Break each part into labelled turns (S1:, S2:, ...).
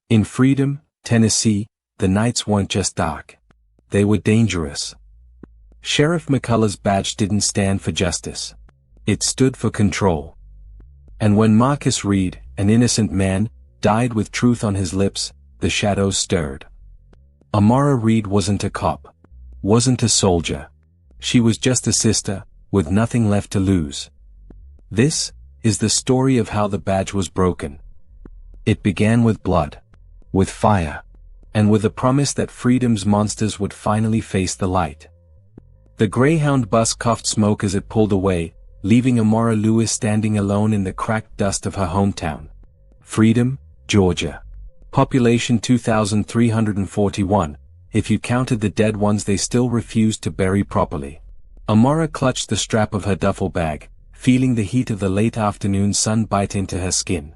S1: In Freedom, Tennessee, the nights weren't just dark. They were dangerous. Sheriff McCullough's badge didn't stand for justice. It stood for control. And when Marcus Reed, an innocent man, died with truth on his lips, the shadows stirred. Amara Reed wasn't a cop. Wasn't a soldier. She was just a sister, with nothing left to lose. This is the story of how the badge was broken. It began with blood. With fire. And with the promise that freedom's monsters would finally face the light. The Greyhound bus coughed smoke as it pulled away, leaving Amara Lewis standing alone in the cracked dust of her hometown. Freedom, Georgia. Population 2,341, if you counted the dead ones they still refused to bury properly. Amara clutched the strap of her duffel bag, feeling the heat of the late afternoon sun bite into her skin.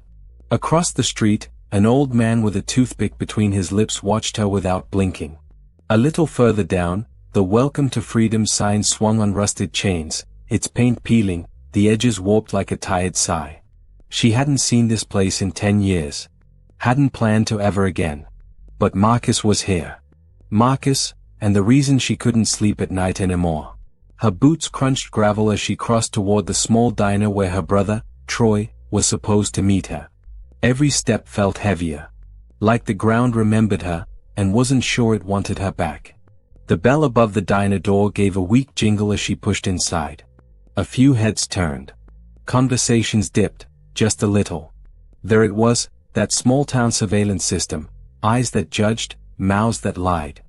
S1: Across the street, an old man with a toothpick between his lips watched her without blinking. A little further down, the Welcome to Freedom sign swung on rusted chains, its paint peeling, the edges warped like a tired sigh. She hadn't seen this place in 10 years. Hadn't planned to ever again. But Marcus was here. Marcus, and the reason she couldn't sleep at night anymore. Her boots crunched gravel as she crossed toward the small diner where her brother, Troy, was supposed to meet her. Every step felt heavier. Like the ground remembered her, and wasn't sure it wanted her back. The bell above the diner door gave a weak jingle as she pushed inside. A few heads turned. Conversations dipped, just a little. There it was, that small-town surveillance system, eyes that judged, mouths that lied.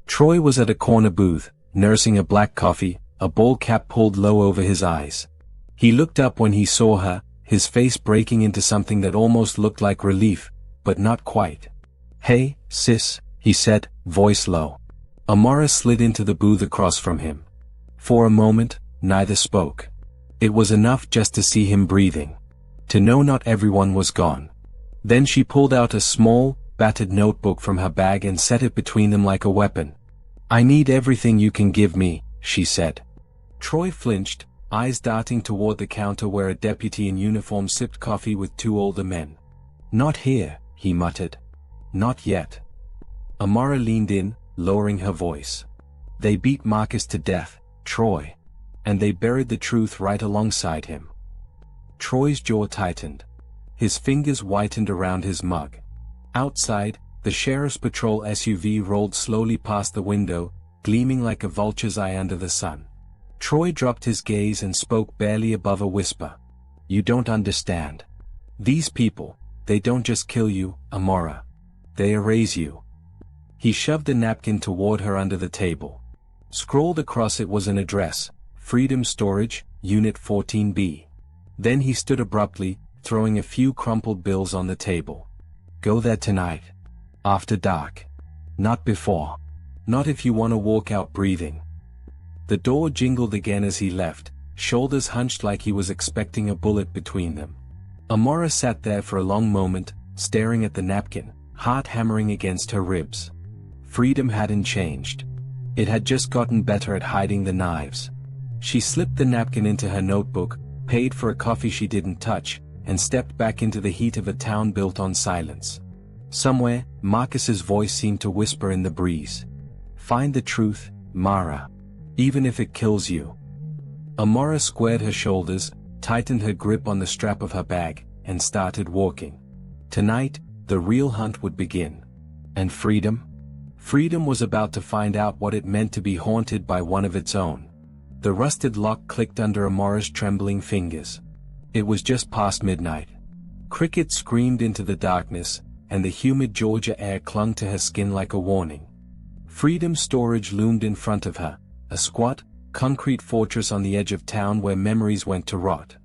S1: Troy was at a corner booth, nursing a black coffee, a ball cap pulled low over his eyes. He looked up when he saw her, his face breaking into something that almost looked like relief, but not quite. "Hey, sis," he said, voice low. Amara slid into the booth across from him. For a moment, neither spoke. It was enough just to see him breathing. To know not everyone was gone. Then she pulled out a small, battered notebook from her bag and set it between them like a weapon. "I need everything you can give me," she said. Troy flinched, eyes darting toward the counter where a deputy in uniform sipped coffee with two older men. "Not here," he muttered. "Not yet." Amara leaned in, lowering her voice. "They beat Marcus to death, Troy. And they buried the truth right alongside him." Troy's jaw tightened. His fingers whitened around his mug. Outside, the sheriff's patrol SUV rolled slowly past the window, gleaming like a vulture's eye under the sun. Troy dropped his gaze and spoke barely above a whisper. "You don't understand. These people, they don't just kill you, Amara. They erase you." He shoved a napkin toward her under the table. Scrawled across it was an address, Freedom Storage, Unit 14B. Then he stood abruptly, throwing a few crumpled bills on the table. "Go there tonight. After dark. Not before. Not if you want to walk out breathing." The door jingled again as he left, shoulders hunched like he was expecting a bullet between them. Amara sat there for a long moment, staring at the napkin, heart hammering against her ribs. Freedom hadn't changed. It had just gotten better at hiding the knives. She slipped the napkin into her notebook, paid for a coffee she didn't touch, and stepped back into the heat of a town built on silence. Somewhere, Marcus's voice seemed to whisper in the breeze. "Find the truth, Mara. Even if it kills you." Amara squared her shoulders, tightened her grip on the strap of her bag, and started walking. Tonight, the real hunt would begin. And freedom? Freedom was about to find out what it meant to be haunted by one of its own. The rusted lock clicked under Amara's trembling fingers. It was just past midnight. Crickets screamed into the darkness, and the humid Georgia air clung to her skin like a warning. Freedom Storage loomed in front of her, a squat, concrete fortress on the edge of town where memories went to rot.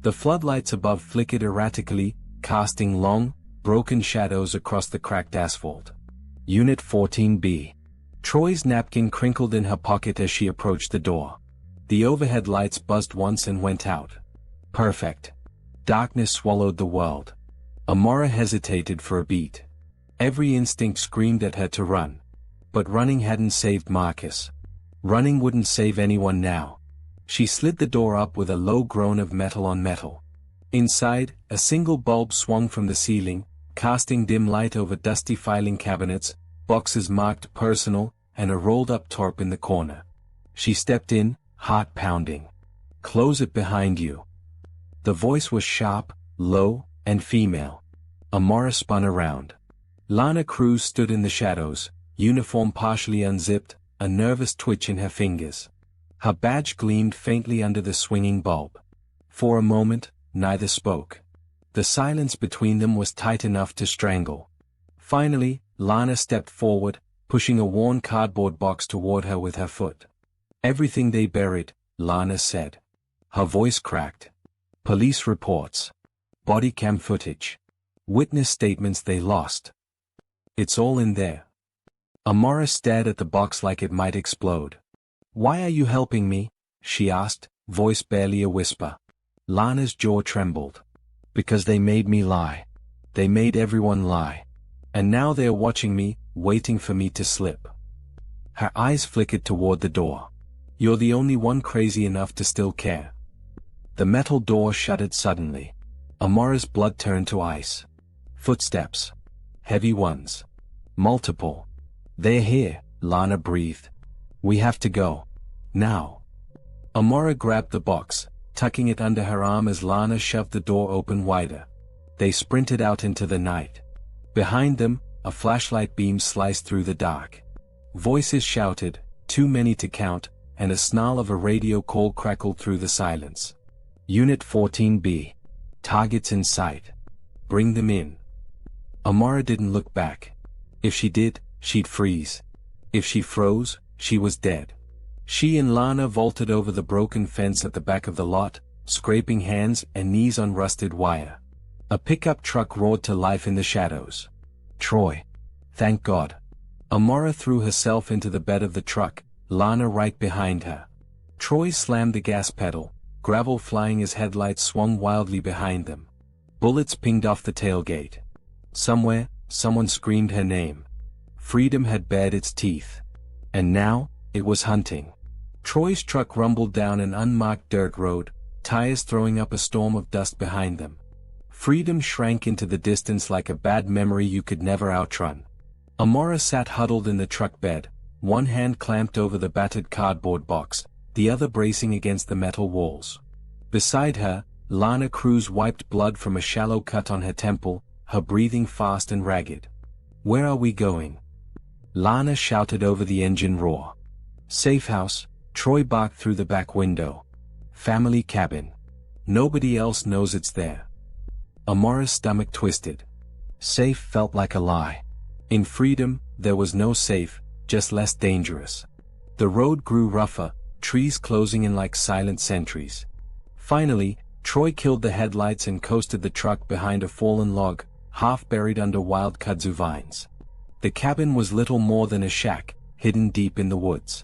S1: The floodlights above flickered erratically, casting long, broken shadows across the cracked asphalt. Unit 14B. Troy's napkin crinkled in her pocket as she approached the door. The overhead lights buzzed once and went out. Perfect. Darkness swallowed the world. Amara hesitated for a beat. Every instinct screamed at her to run. But running hadn't saved Marcus. Running wouldn't save anyone now. She slid the door up with a low groan of metal on metal. Inside, a single bulb swung from the ceiling, casting dim light over dusty filing cabinets, boxes marked personal, and a rolled-up tarp in the corner. She stepped in, heart pounding. "Close it behind you." The voice was sharp, low, and female. Amara spun around. Lana Cruz stood in the shadows, uniform partially unzipped, a nervous twitch in her fingers. Her badge gleamed faintly under the swinging bulb. For a moment, neither spoke. The silence between them was tight enough to strangle. Finally, Lana stepped forward, pushing a worn cardboard box toward her with her foot. "Everything they buried," Lana said. Her voice cracked. "Police reports. Body cam footage. Witness statements they lost. It's all in there." Amara stared at the box like it might explode. "Why are you helping me?" she asked, voice barely a whisper. Lana's jaw trembled. "Because they made me lie. They made everyone lie. And now they're watching me, waiting for me to slip." Her eyes flickered toward the door. "You're the only one crazy enough to still care." The metal door shuttered suddenly. Amara's blood turned to ice. Footsteps. Heavy ones. Multiple. "They're here," Lana breathed. "We have to go. Now." Amara grabbed the box, tucking it under her arm as Lana shoved the door open wider. They sprinted out into the night. Behind them, a flashlight beam sliced through the dark. Voices shouted, too many to count, and a snarl of a radio call crackled through the silence. "Unit 14B. Targets in sight. Bring them in." Amara didn't look back. If she did, she'd freeze. If she froze, she was dead. She and Lana vaulted over the broken fence at the back of the lot, scraping hands and knees on rusted wire. A pickup truck roared to life in the shadows. "Troy. Thank God." Amara threw herself into the bed of the truck, Lana right behind her. Troy slammed the gas pedal, gravel flying as headlights swung wildly behind them. Bullets pinged off the tailgate. Somewhere, someone screamed her name. Freedom had bared its teeth. And now, it was hunting. Troy's truck rumbled down an unmarked dirt road, tires throwing up a storm of dust behind them. Freedom shrank into the distance like a bad memory you could never outrun. Amara sat huddled in the truck bed, one hand clamped over the battered cardboard box, the other bracing against the metal walls. Beside her, Lana Cruz wiped blood from a shallow cut on her temple, her breathing fast and ragged. "Where are we going?" Lana shouted over the engine roar. "Safe house," Troy barked through the back window. "Family cabin. Nobody else knows it's there." Amara's stomach twisted. Safe felt like a lie. In Freedom, there was no safe, just less dangerous. The road grew rougher, trees closing in like silent sentries. Finally, Troy killed the headlights and coasted the truck behind a fallen log, half buried under wild kudzu vines. The cabin was little more than a shack, hidden deep in the woods.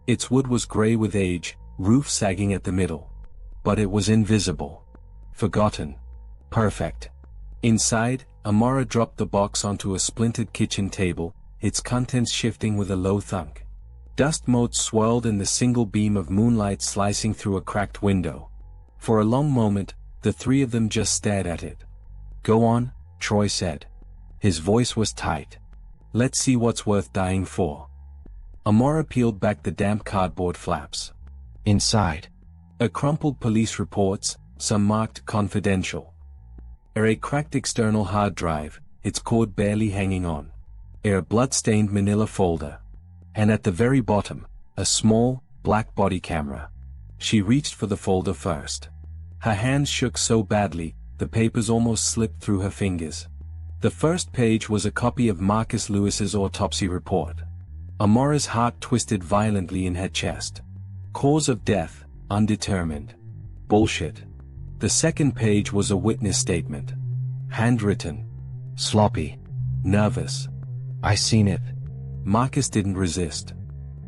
S1: Its wood was gray with age, roof sagging at the middle. But it was invisible. Forgotten. Perfect. Inside, Amara dropped the box onto a splintered kitchen table, its contents shifting with a low thunk. Dust motes swirled in the single beam of moonlight slicing through a cracked window. For a long moment, the three of them just stared at it. "Go on," Troy said. His voice was tight. "Let's see what's worth dying for." Amara peeled back the damp cardboard flaps. Inside, a crumpled police reports, some marked confidential. A cracked external hard drive, its cord barely hanging on. A blood-stained manila folder. And at the very bottom, a small, black body camera. She reached for the folder first. Her hands shook so badly, the papers almost slipped through her fingers. The first page was a copy of Marcus Lewis's autopsy report. Amara's heart twisted violently in her chest. Cause of death, undetermined. Bullshit. The second page was a witness statement. Handwritten. Sloppy. Nervous. "I seen it." Marcus didn't resist.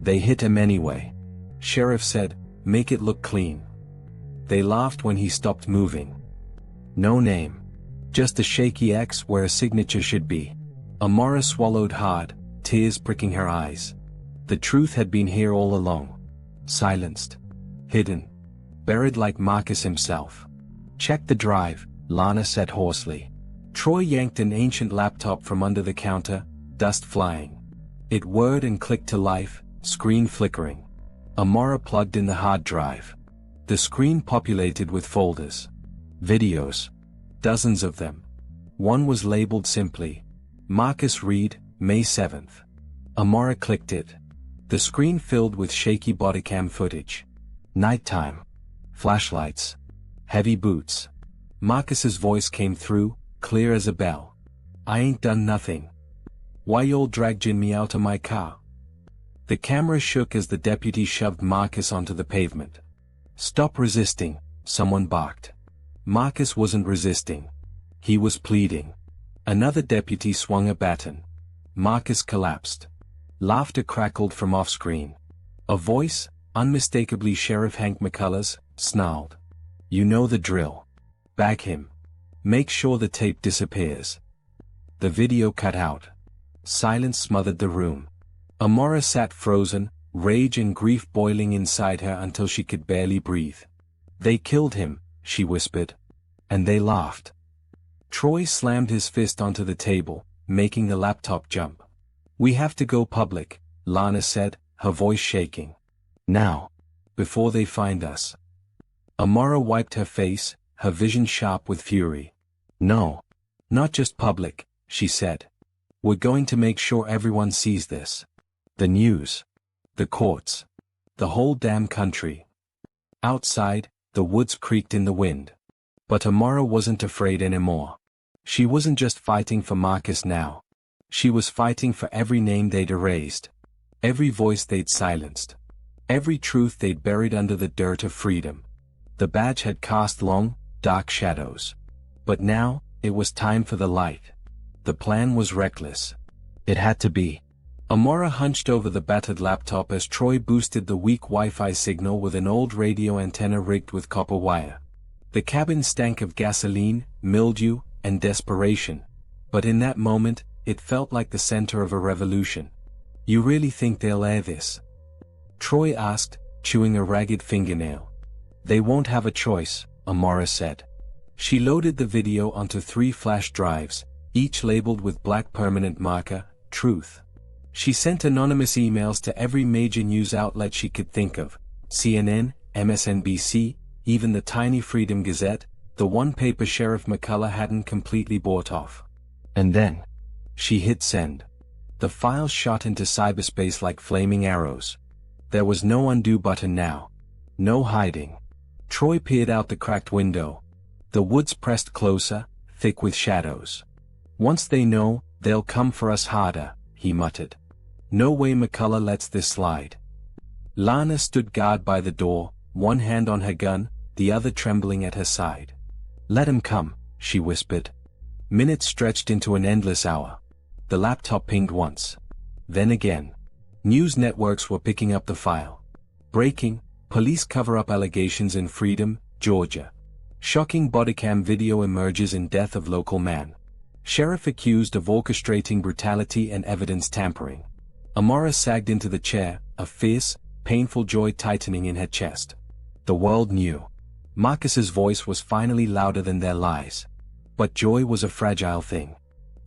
S1: "They hit him anyway." Sheriff said, "Make it look clean." They laughed when he stopped moving. No name. Just a shaky X where a signature should be. Amara swallowed hard, tears pricking her eyes. The truth had been here all along. Silenced. Hidden. Buried like Marcus himself. "Check the drive," Lana said hoarsely. Troy yanked an ancient laptop from under the counter, dust flying. It whirred and clicked to life, screen flickering. Amara plugged in the hard drive. The screen populated with folders. Videos. Dozens of them. One was labeled simply, Marcus Reed, May 7th. Amara clicked it. The screen filled with shaky bodycam footage. Nighttime. Flashlights. Heavy boots. Marcus's voice came through, clear as a bell. I ain't done nothing. Why y'all dragged me out of my car? The camera shook as the deputy shoved Marcus onto the pavement. Stop resisting, someone barked. Marcus wasn't resisting. He was pleading. Another deputy swung a baton. Marcus collapsed. Laughter crackled from off-screen. A voice, unmistakably Sheriff Hank McCullers, snarled. You know the drill. Bag him. Make sure the tape disappears. The video cut out. Silence smothered the room. Amara sat frozen, rage and grief boiling inside her until she could barely breathe. They killed him, she whispered. And they laughed. Troy slammed his fist onto the table, making the laptop jump. We have to go public, Lana said, her voice shaking. Now. Before they find us. Amara wiped her face, her vision sharp with fury. No. Not just public, she said. We're going to make sure everyone sees this. The news. The courts. The whole damn country. Outside, the woods creaked in the wind. But Amara wasn't afraid anymore. She wasn't just fighting for Marcus now. She was fighting for every name they'd erased. Every voice they'd silenced. Every truth they'd buried under the dirt of freedom. The badge had cast long, dark shadows. But now, it was time for the light. The plan was reckless. It had to be. Amara hunched over the battered laptop as Troy boosted the weak Wi-Fi signal with an old radio antenna rigged with copper wire. The cabin stank of gasoline, mildew, and desperation. But in that moment, it felt like the center of a revolution. You really think they'll air this? Troy asked, chewing a ragged fingernail. They won't have a choice, Amara said. She loaded the video onto 3 flash drives, each labeled with black permanent marker, Truth. She sent anonymous emails to every major news outlet she could think of, CNN, MSNBC, even the tiny Freedom Gazette, the one paper Sheriff McCullough hadn't completely bought off. And then, she hit send. The files shot into cyberspace like flaming arrows. There was no undo button now. No hiding. Troy peered out the cracked window. The woods pressed closer, thick with shadows. Once they know, they'll come for us harder, he muttered. No way McCullough lets this slide. Lana stood guard by the door, one hand on her gun, the other trembling at her side. Let him come, she whispered. Minutes stretched into an endless hour. The laptop pinged once. Then again. News networks were picking up the file. Breaking, police cover up allegations in Freedom, Georgia. Shocking bodycam video emerges in death of local man. Sheriff accused of orchestrating brutality and evidence tampering. Amara sagged into the chair, a fierce, painful joy tightening in her chest. The world knew. Marcus's voice was finally louder than their lies. But joy was a fragile thing.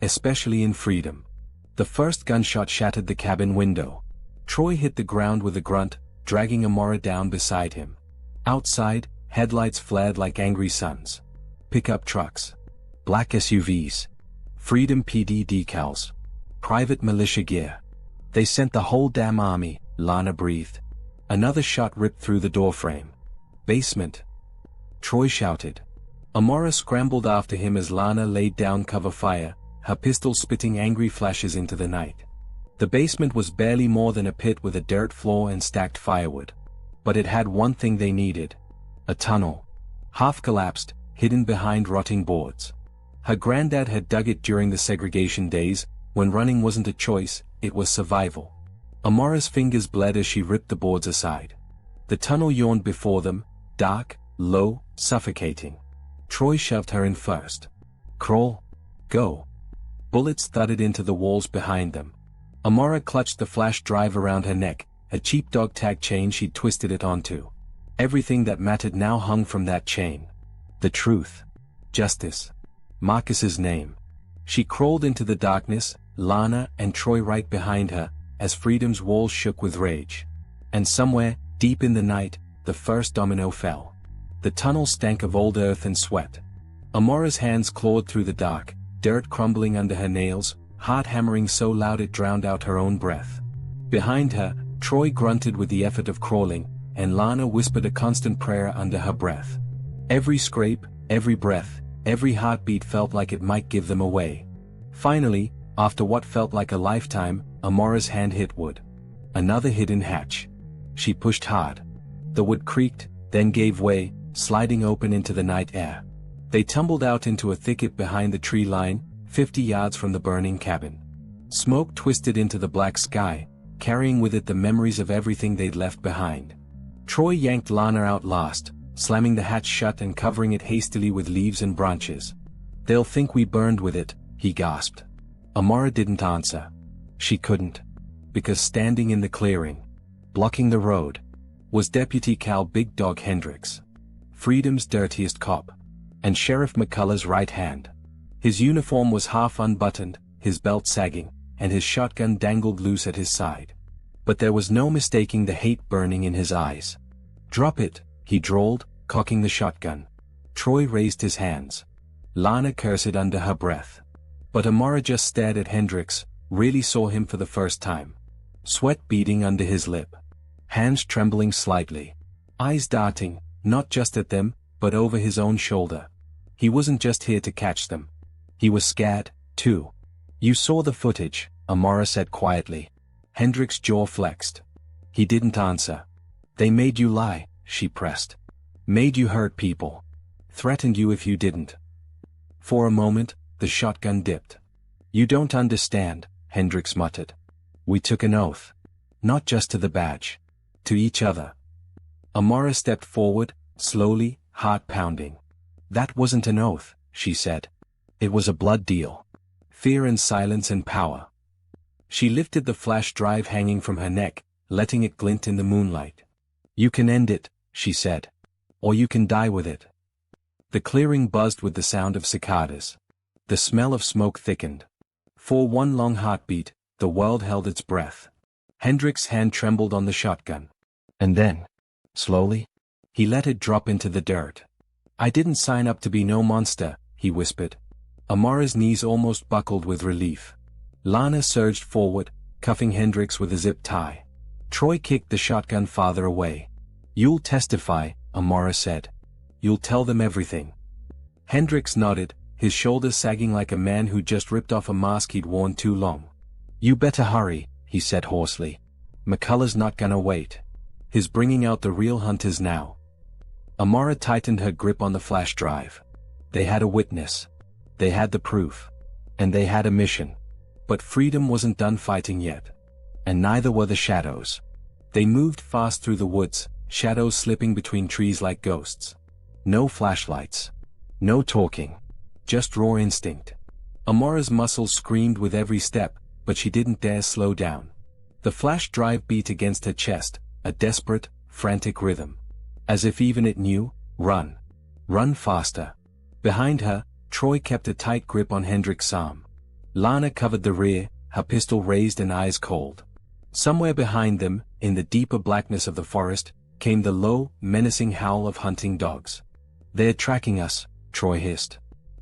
S1: Especially in freedom. The first gunshot shattered the cabin window. Troy hit the ground with a grunt, dragging Amara down beside him. Outside, headlights flared like angry suns. Pickup trucks. Black SUVs. Freedom PD decals. Private militia gear. They sent the whole damn army, Lana breathed. Another shot ripped through the doorframe. Basement. Troy shouted. Amara scrambled after him as Lana laid down cover fire, her pistol spitting angry flashes into the night. The basement was barely more than a pit with a dirt floor and stacked firewood. But it had one thing they needed. A tunnel. Half collapsed, hidden behind rotting boards. Her granddad had dug it during the segregation days, when running wasn't a choice, it was survival. Amara's fingers bled as she ripped the boards aside. The tunnel yawned before them, dark, low, suffocating. Troy shoved her in first. Crawl. Go. Bullets thudded into the walls behind them. Amara clutched the flash drive around her neck, a cheap dog tag chain she'd twisted it onto. Everything that mattered now hung from that chain. The truth. Justice. Marcus's name. She crawled into the darkness, Lana and Troy right behind her, as Freedom's walls shook with rage. And somewhere, deep in the night, the first domino fell. The tunnel stank of old earth and sweat. Amora's hands clawed through the dark, dirt crumbling under her nails, heart hammering so loud it drowned out her own breath. Behind her, Troy grunted with the effort of crawling, and Lana whispered a constant prayer under her breath. Every scrape, every breath, every heartbeat felt like it might give them away. Finally, after what felt like a lifetime, Amora's hand hit wood. Another hidden hatch. She pushed hard. The wood creaked, then gave way, sliding open into the night air. They tumbled out into a thicket behind the tree line, 50 yards from the burning cabin. Smoke twisted into the black sky, carrying with it the memories of everything they'd left behind. Troy yanked Lana out last, slamming the hatch shut and covering it hastily with leaves and branches. "They'll think we burned with it," he gasped. Amora didn't answer. She couldn't. Because standing in the clearing, blocking the road, was Deputy Cal Big Dog Hendricks. Freedom's dirtiest cop. And Sheriff McCullough's right hand. His uniform was half unbuttoned, his belt sagging, and his shotgun dangled loose at his side. But there was no mistaking the hate burning in his eyes. "Drop it," he drawled, cocking the shotgun. Troy raised his hands. Lana cursed under her breath. But Amora just stared at Hendricks, really saw him for the first time. Sweat beading under his lip. Hands trembling slightly. Eyes darting, not just at them, but over his own shoulder. He wasn't just here to catch them. He was scared, too. "You saw the footage," Amora said quietly. Hendricks' jaw flexed. He didn't answer. "They made you lie," she pressed. "Made you hurt people. Threatened you if you didn't." For a moment, the shotgun dipped. "You don't understand," Hendricks muttered. "We took an oath. Not just to the badge. To each other." Amora stepped forward, slowly, heart pounding. "That wasn't an oath," she said. "It was a blood deal. Fear and silence and power." She lifted the flash drive hanging from her neck, letting it glint in the moonlight. "You can end it," she said. "Or you can die with it." The clearing buzzed with the sound of cicadas. The smell of smoke thickened. For one long heartbeat, the world held its breath. Hendricks' hand trembled on the shotgun. And then, slowly, he let it drop into the dirt. "I didn't sign up to be no monster," he whispered. Amora's knees almost buckled with relief. Lana surged forward, cuffing Hendricks with a zip tie. Troy kicked the shotgun farther away. "You'll testify," Amora said. "You'll tell them everything." Hendricks nodded, his shoulders sagging like a man who'd just ripped off a mask he'd worn too long. "You better hurry," he said hoarsely. "McCullough's not gonna wait. He's bringing out the real hunters now." Amora tightened her grip on the flash drive. They had a witness. They had the proof. And they had a mission. But Freedom wasn't done fighting yet. And neither were the shadows. They moved fast through the woods, shadows slipping between trees like ghosts. No flashlights. No talking. Just raw instinct. Amora's muscles screamed with every step, but she didn't dare slow down. The flash drive beat against her chest, a desperate, frantic rhythm. As if even it knew, run. Run faster. Behind her, Troy kept a tight grip on Hendricks' arm. Lana covered the rear, her pistol raised and eyes cold. Somewhere behind them, in the deeper blackness of the forest, came the low, menacing howl of hunting dogs. "They're tracking us," Troy hissed.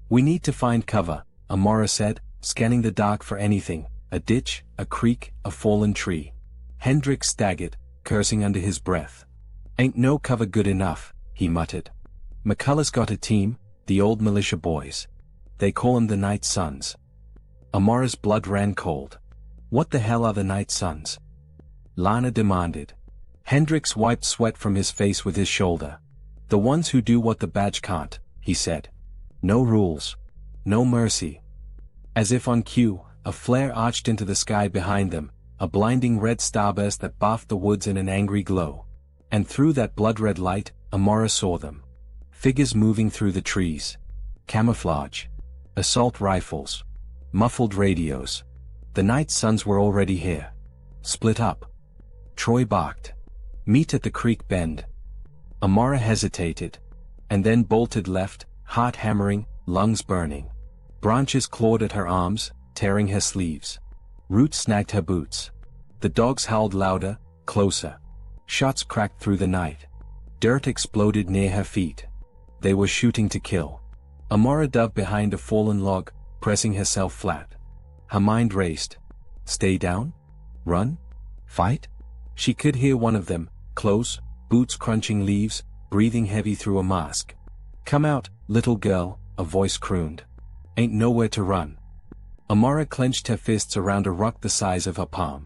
S1: "We need to find cover," Amora said, scanning the dark for anything, a ditch, a creek, a fallen tree. Hendricks staggered, cursing under his breath. "Ain't no cover good enough," he muttered. "McCullough's got a team, the old militia boys. They call 'em the Night Sons." Amora's blood ran cold. "What the hell are the Night Sons?" Lana demanded. Hendricks wiped sweat from his face with his shoulder. "The ones who do what the badge can't," he said. "No rules. No mercy." As if on cue, a flare arched into the sky behind them, a blinding red starburst that bathed the woods in an angry glow. And through that blood-red light, Amora saw them. Figures moving through the trees. Camouflage. Assault rifles. Muffled radios. The Night Sons were already here. "Split up." Troy barked. "Meet at the creek bend." Amora hesitated. And then bolted left, heart hammering, lungs burning. Branches clawed at her arms, tearing her sleeves. Roots snagged her boots. The dogs howled louder, closer. Shots cracked through the night. Dirt exploded near her feet. They were shooting to kill. Amara dove behind a fallen log, pressing herself flat. Her mind raced. Stay down? Run? Fight? She could hear one of them, close, boots crunching leaves, breathing heavy through a mask. Come out, little girl, a voice crooned. Ain't nowhere to run. Amara clenched her fists around a rock the size of her palm.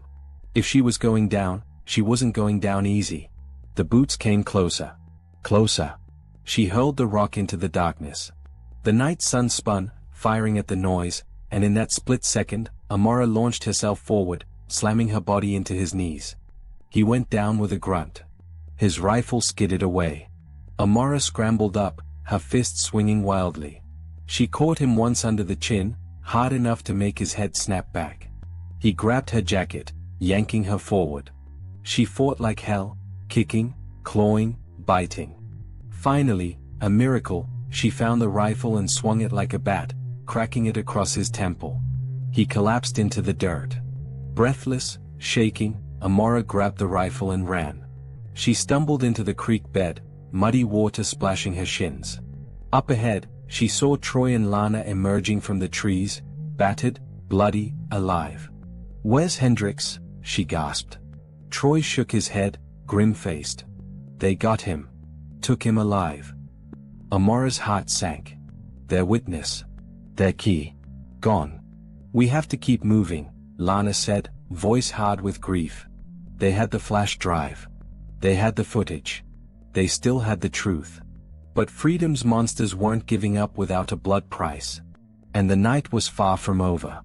S1: If she was going down, she wasn't going down easy. The boots came closer. Closer. She hurled the rock into the darkness. The night sun spun, firing at the noise, and in that split second, Amara launched herself forward, slamming her body into his knees. He went down with a grunt. His rifle skidded away. Amara scrambled up, her fists swinging wildly. She caught him once under the chin, hard enough to make his head snap back. He grabbed her jacket, yanking her forward. She fought like hell, kicking, clawing, biting. Finally, a miracle, she found the rifle and swung it like a bat, cracking it across his temple. He collapsed into the dirt. Breathless, shaking, Amara grabbed the rifle and ran. She stumbled into the creek bed, muddy water splashing her shins. Up ahead, she saw Troy and Lana emerging from the trees, battered, bloody, alive. "Where's Hendrix?" she gasped. Troy shook his head, grim-faced. "They got him. Took him alive." Amara's heart sank. Their witness. Their key. Gone. "We have to keep moving," Lana said, voice hard with grief. They had the flash drive. They had the footage. They still had the truth. But freedom's monsters weren't giving up without a blood price. And the night was far from over.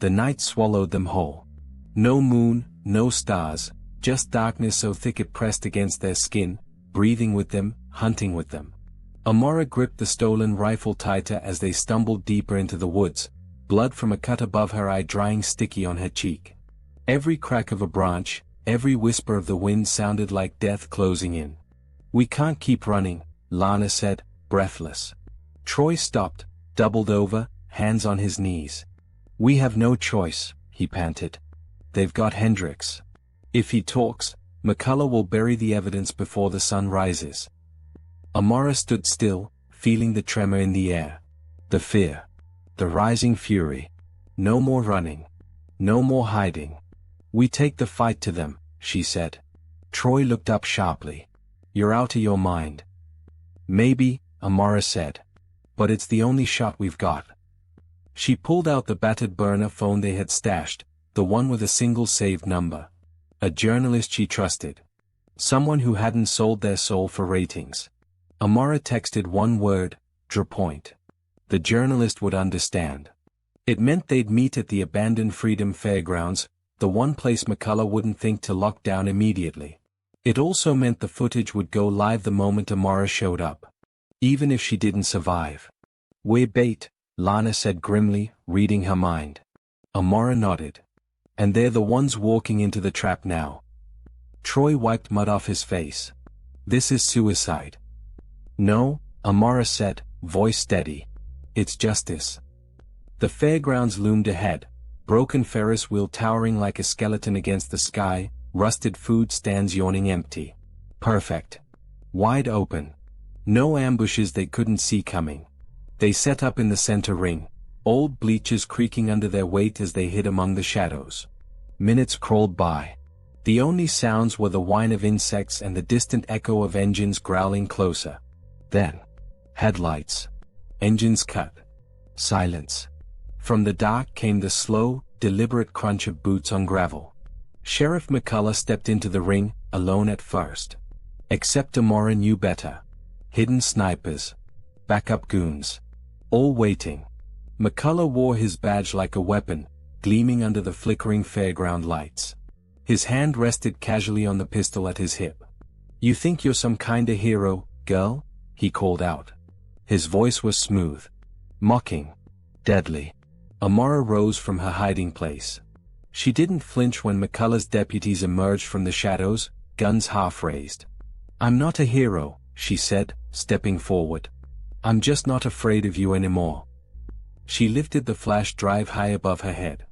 S1: The night swallowed them whole. No moon, no stars, just darkness so thick it pressed against their skin, breathing with them, hunting with them. Amara gripped the stolen rifle tighter as they stumbled deeper into the woods, blood from a cut above her eye drying sticky on her cheek. Every crack of a branch, every whisper of the wind sounded like death closing in. "We can't keep running," Lana said, breathless. Troy stopped, doubled over, hands on his knees. "We have no choice," he panted. "They've got Hendrix. If he talks, McCullough will bury the evidence before the sun rises." Amara stood still, feeling the tremor in the air. The fear. The rising fury. No more running. No more hiding. "We take the fight to them," she said. Troy looked up sharply. "You're out of your mind." "Maybe," Amara said. "But it's the only shot we've got." She pulled out the battered burner phone they had stashed, the one with a single saved number. A journalist she trusted. Someone who hadn't sold their soul for ratings. Amara texted one word, "Point." The journalist would understand. It meant they'd meet at the abandoned Freedom Fairgrounds, the one place McCullough wouldn't think to lock down immediately. It also meant the footage would go live the moment Amara showed up. Even if she didn't survive. "We're bait," Lana said grimly, reading her mind. Amara nodded. "And they're the ones walking into the trap now." Troy wiped mud off his face. "This is suicide." "No," Amara said, voice steady. "It's justice." The fairgrounds loomed ahead, broken Ferris wheel towering like a skeleton against the sky, rusted food stands yawning empty. Perfect. Wide open. No ambushes they couldn't see coming. They set up in the center ring, old bleachers creaking under their weight as they hid among the shadows. Minutes crawled by. The only sounds were the whine of insects and the distant echo of engines growling closer. Then, headlights. Engines cut. Silence. From the dark came the slow, deliberate crunch of boots on gravel. Sheriff McCullough stepped into the ring, alone at first. Except Amara knew better. Hidden snipers. Backup goons. All waiting. McCullough wore his badge like a weapon, gleaming under the flickering fairground lights. His hand rested casually on the pistol at his hip. "You think you're some kinda hero, girl?" he called out. His voice was smooth. Mocking. Deadly. Amara rose from her hiding place. She didn't flinch when McCullough's deputies emerged from the shadows, guns half raised. "I'm not a hero," she said, stepping forward. "I'm just not afraid of you anymore." She lifted the flash drive high above her head.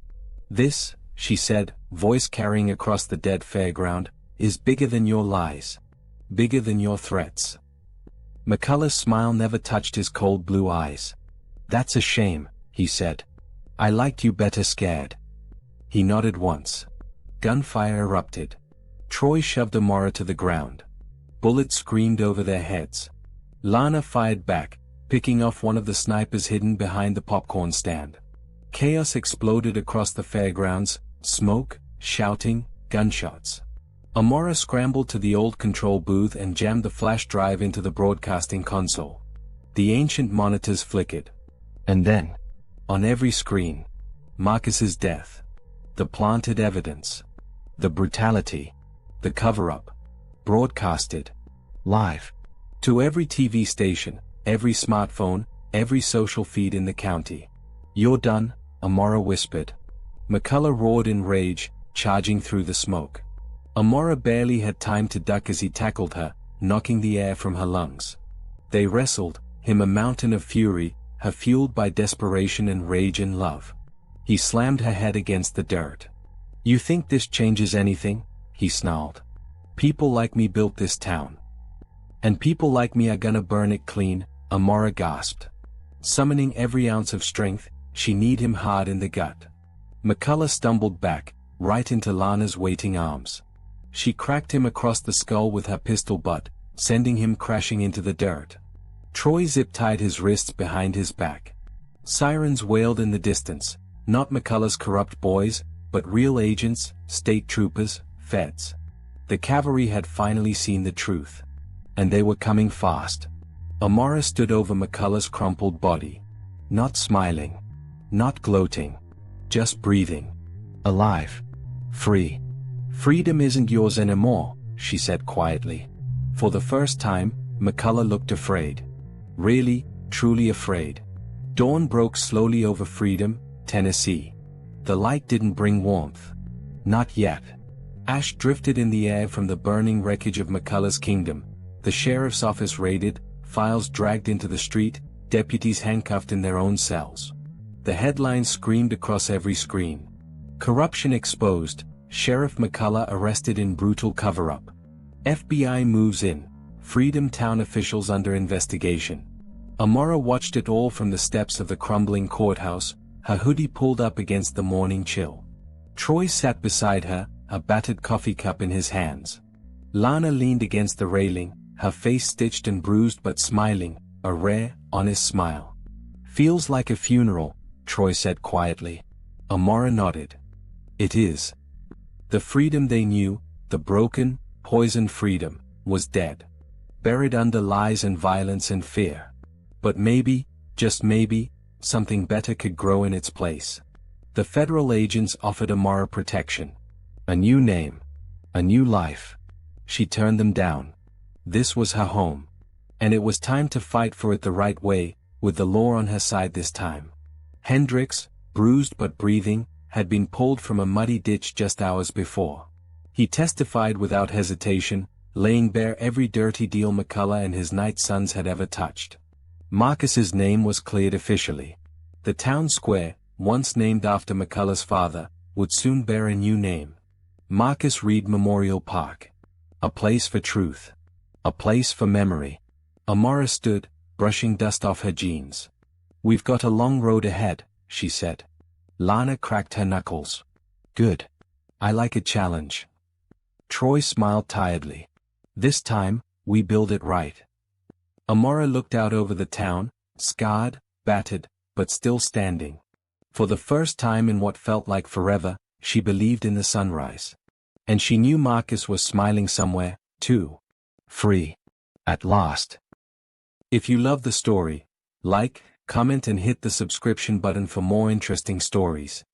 S1: "This," she said, voice carrying across the dead fairground, "is bigger than your lies. Bigger than your threats." McCullough's smile never touched his cold blue eyes. "That's a shame," he said. "I liked you better scared." He nodded once. Gunfire erupted. Troy shoved Amora to the ground. Bullets screamed over their heads. Lana fired back, picking off one of the snipers hidden behind the popcorn stand. Chaos exploded across the fairgrounds, smoke, shouting, gunshots. Amora scrambled to the old control booth and jammed the flash drive into the broadcasting console. The ancient monitors flickered. And then, on every screen, Marcus's death. The planted evidence. The brutality. The cover-up. Broadcasted. Live. To every TV station, every smartphone, every social feed in the county. "You're done," Amora whispered. McCullough roared in rage, charging through the smoke. Amora barely had time to duck as he tackled her, knocking the air from her lungs. They wrestled, him a mountain of fury, her fueled by desperation and rage and love. He slammed her head against the dirt. "You think this changes anything?" he snarled. "People like me built this town. And people like me are gonna burn it clean," Amora gasped. Summoning every ounce of strength, she kneed him hard in the gut. McCullough stumbled back, right into Lana's waiting arms. She cracked him across the skull with her pistol butt, sending him crashing into the dirt. Troy zip-tied his wrists behind his back. Sirens wailed in the distance, not McCullough's corrupt boys, but real agents, state troopers, feds. The cavalry had finally seen the truth. And they were coming fast. Amora stood over McCullough's crumpled body. Not smiling. Not gloating. Just breathing. Alive. Free. "Freedom isn't yours anymore," she said quietly. For the first time, McCullough looked afraid. Really, truly afraid. Dawn broke slowly over Freedom, Tennessee. The light didn't bring warmth. Not yet. Ash drifted in the air from the burning wreckage of McCullough's kingdom. The sheriff's office raided, files dragged into the street, deputies handcuffed in their own cells. The headlines screamed across every screen. "Corruption exposed, Sheriff McCullough arrested in brutal cover-up. FBI moves in, Freedom Town officials under investigation." Amora watched it all from the steps of the crumbling courthouse, her hoodie pulled up against the morning chill. Troy sat beside her, a battered coffee cup in his hands. Lana leaned against the railing, her face stitched and bruised but smiling, a rare, honest smile. "Feels like a funeral," Troy said quietly. Amora nodded. "It is." The freedom they knew, the broken, poisoned freedom, was dead. Buried under lies and violence and fear. But maybe, just maybe, something better could grow in its place. The federal agents offered Amora protection. A new name. A new life. She turned them down. This was her home. And it was time to fight for it the right way, with the law on her side this time. Hendricks, bruised but breathing, had been pulled from a muddy ditch just hours before. He testified without hesitation, laying bare every dirty deal McCullough and his night sons had ever touched. Marcus's name was cleared officially. The town square, once named after McCullough's father, would soon bear a new name. Marcus Reed Memorial Park. A place for truth. A place for memory. Amora stood, brushing dust off her jeans. "We've got a long road ahead," she said. Lana cracked her knuckles. "Good. I like a challenge." Troy smiled tiredly. "This time, we build it right." Amora looked out over the town, scarred, battered, but still standing. For the first time in what felt like forever, she believed in the sunrise. And she knew Marcus was smiling somewhere, too. Free. At last. If you love the story, like, comment and hit the subscription button for more interesting stories.